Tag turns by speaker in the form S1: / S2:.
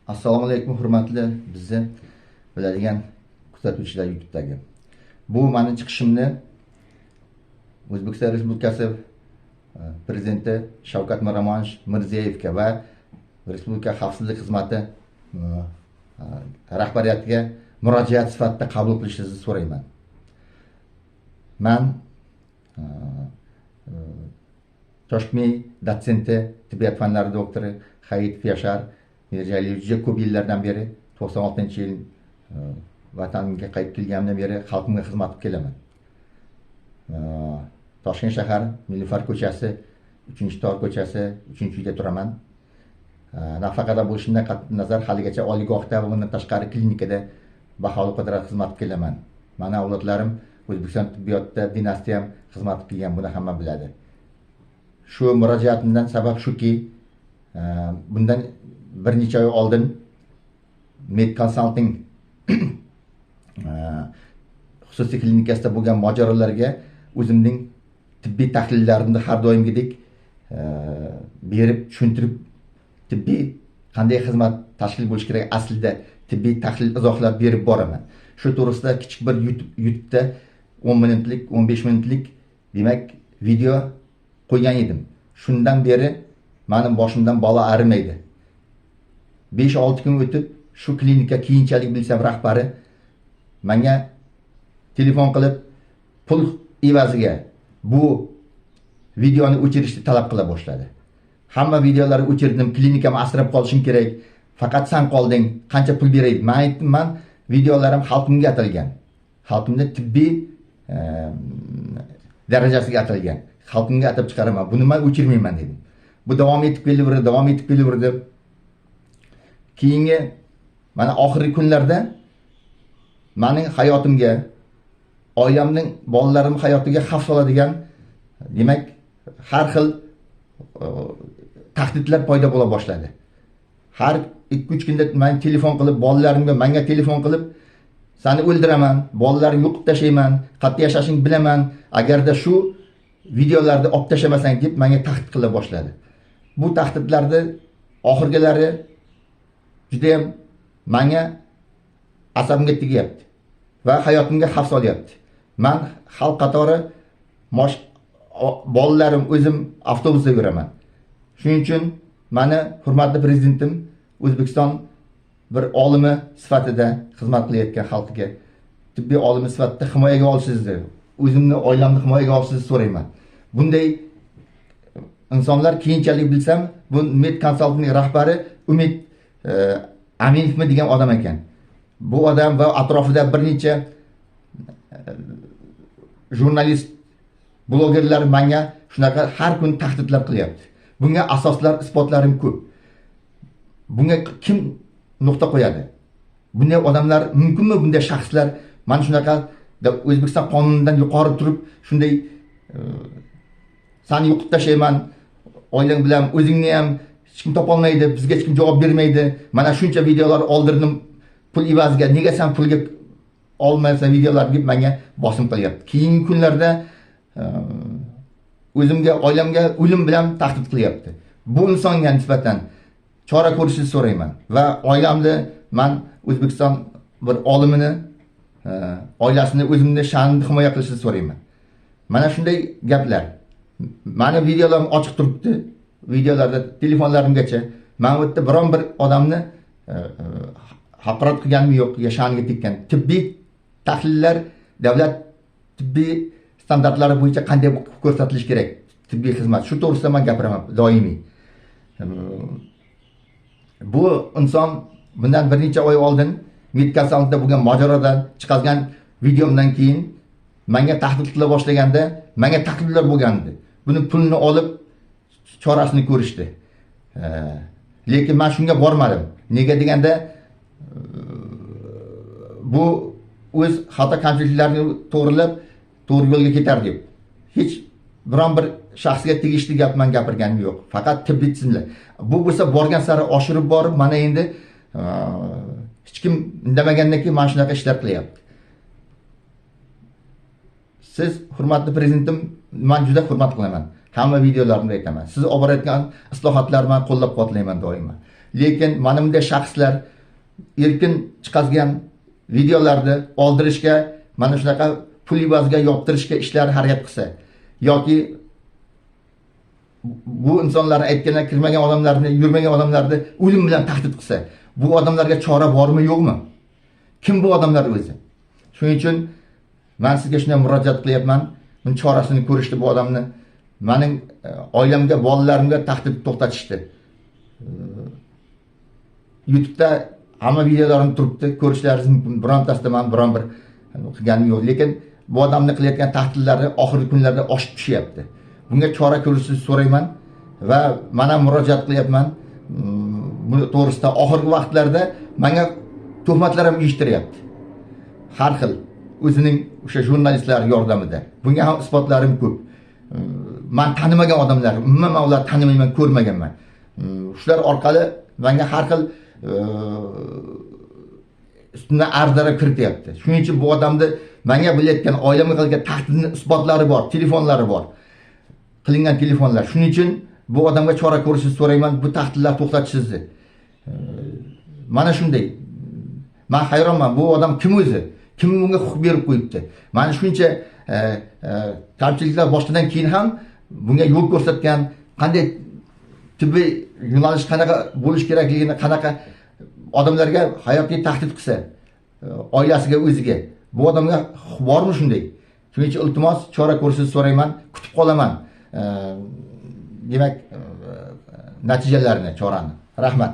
S1: Assalomu alaykum hurmatli bizni biladigan kuzatuvchilar YouTube'dagi. Bu meni chiqishimni O'zbekiston Respublikasi Prezidenti Shavkat Mirziyoyevga va Respublika xavfsizlik xizmati rahbariyatiga murojaat sifatida qabul qilishingizni so'rayman. Men Toshkent dotsenti, tibbiyot fanlari doktori Hayit Yashar Mirjaliev juda ko'p yillardan beri 96-yil vatanimga qaytib kelganimdan beri xalqimga xizmat qilib kelaman. Toshkent shahar Nilufar ko'chasi, 3-tor ko'chasi, 3-uyda turaman. Nafaqada bo'lishimdan qat'iy nazar haligacha oliygohda va bundan tashqari klinikada baholi qudrat xizmat qilib kelaman. Mana avlodlarim O'zbekiston tibbiyotda dinastiyam xizmat qilgan, buni hamma biladi. Shu murojaatimdan sabab shuki, bundan bir necha oy oldin Med Consulting xususiy klinikasida bo'lgan mojarolarga o'zimning tibbiy tahlillarimni har doimgidek berib, tushuntirib, tibbiy qanday xizmat tashkil bo'lishi kerak, aslida tibbiy tahlil izohlab berib boraman. Shu to'g'risida kichik bir YouTube'da 10 minutlik, 15 minutlik demak video qo'ygan edim. Shundan beri mening boshimdan bola arimaydi. 5-6 kun o'tib shu klinika keyinchalik bilsam rahbari menga telefon qilib pul evaziga bu videoni o'chirishni talab qila boshladi. Hamma videolarni o'chirdim, klinikani asrab qolishim kerak. Faqat sen qolding, qancha pul beraydi? Men aytdim, men videolarim xalqimga atalgan. Xalqimni tibbiy darajasiga atalgan. Xalqimga atab chiqaraman. Buni men o'chirmayman dedim. Bu davom etib kelaverdi. Keyingi mana oxirgi kunlarda mening hayotimga, oilamning, bolalarim hayotiga xavf soladigan, demak, har xil tahdidlar paydo bo'la boshladi. Har 2-3 kunda men telefon qilib, bolalarimga menga telefon qilib, seni o'ldiraman, bolalaringni yo'qib tashlayman, qat'iy yashashingni bilaman, agarda shu videolarni olib tashlamasang deb menga tahdid qila boshladi. Bu tahdidlarni oxirgilari juda ham menga asabimga tegyapti va hayotimga xavf solyapti. Men xalq qatori bolalarim o'zim avtobusda yuraman. Shuning uchun meni hurmatli prezidentim O'zbekiston bir olimi sifatida xizmat qilayotgan xalqiga tibbiy olimi sifatida himoyaga olishingizni, o'zimni oilamni himoyaga olishingizni so'rayman. Bunday insonlar keyinchalik bilsam, bu Med Consulting rahbari Umid Aminovmi degan odam ekan. Bu odam va atrofida bir necha jurnalist, blogerlar menga shunaqa har kun tahdidlar qilyapti. Bunga asoslar, isbotlarim ko'p. Bunga kim nuqta qo'yadi? Bunday odamlar mumkinmi, bunday shaxslar mana shunaqa O'zbekiston qonunidan yuqori turib shunday seni yo'qib tashlayman, oilang bilan o'zingni ham hech kim topolmaydi, bizga hech kim javob bermaydi. Mana shuncha videolar oldirdim pul evaziga, nega sen pulga olmaysan videolar deb menga bosim qilyapti. Keyingi kunlarda o'zimga, oilamga o'lim bilan tahdid qilyapti. Bu insonga nisbatan chora ko'rishni so'rayman va oilamni, men O'zbekiston bir olimini, oilasini, o'zimni sha'nini himoya qilishni so'rayman. Mana shunday gaplar. Meni videolarim ochiq turibdi. Videolarda telefonlarimgacha men bu yerda biron bir odamni haqorat qilganim yo'q, yashaniga tekkan. Tibbiy tahlillar davlat tibbiy standartlari bo'yicha qanday ko'rsatilishi kerak? Tibbiy xizmat. Shu to'g'risida men gapiraman doimiy. Bu inson bundan bir necha oy oldin Med Consultingda bo'lgan mojarodan chiqargan videomdan keyin menga tahdid qila boshlaganda, menga takliflar bo'lgandi. Buni pulni olib chorasini ko'rishdi. Lekin men shunga bormadim. Nega deganda bu o'z xato kamchiliklarini to'g'rilab, to'g'ri yo'lga ketar deb. Hech biron bir shaxsga tegishli gap men gapirganim yo'q. Faqat tibbiy tizimlar. Bu bo'lsa borgan sari oshirib borib, mana endi hech kim indamagandan keyin mana shunaqa ishlar qilyapti. Siz hurmatli prezidentim, men juda hurmat qilaman. Hamma videolarimda aytaman. Siz olib borayotgan islohotlarni men qo'llab-quvvatlayman doimo. lekin mana bunday shaxslar erkin chiqazgan videolarni oldirishga, mana shunaqa pul evaziga yoptirishga ishlar harakat qilsa yoki bu insonlar aytganlar kirmagan odamlarni, yurmagan odamlarni o'lim bilan tahdid qilsa, bu odamlarga chora bormi, yo'qmi? Kim bu odamlar o'zi? Shuning uchun men sizga shunday murojaat qilyapman. Buni chorasini ko'rishdi bu odamni. Mening oilamga, bolalarimga tahdid to'xtatishdi. YouTube'da hamma videolarim turibdi, ko'rishlaringiz mumkin. Birontasida men biron bir qilganim yo'q, lekin bu odamni qilayotgan tahdidlari oxirgi kunlarda oshib tushyapti. Bunga chora ko'rishni so'rayman va men ham murojaat qilyapman. Bu to'g'risida oxirgi vaqtlarda menga tuhmatlar ham uyushtiryapti. Har xil o'zining o'sha jurnalistlar yordamida. Bunga ham isbotlarim ko'p. Men tanimagan odamlar, umuman men ularni tanimayman, ko'rmaganman. Shular orqali menga har xil ustimdan arzlar kirityapti. Shuning uchun bu odamni menga bilayotgan, oilamga qilgan tahdidning isbotlari bor, telefonlari bor. Qilingan telefonlar. Shuning uchun bu odamga chora ko'rishni so'rayman, bu tahdidlar to'xtatishingizni. Mana shunday. Men hayronman, bu odam kim o'zi? Kim bunga huquq berib qo'yibdi? Mana shuncha kamchiliklar boshdan keyin ham bunga yo'l ko'rsatgan, qanday tibbiy yo'nalish qanaqa bo'lish kerakligini, qanaqa odamlarga hayotiy tahdid qilsa, oilasiga, o'ziga, bu odamga huquq bormi shunday? Shuning uchun iltimos chora ko'rishni so'rayman, kutib qolaman. Demak, natijalarini, chorani. Rahmat.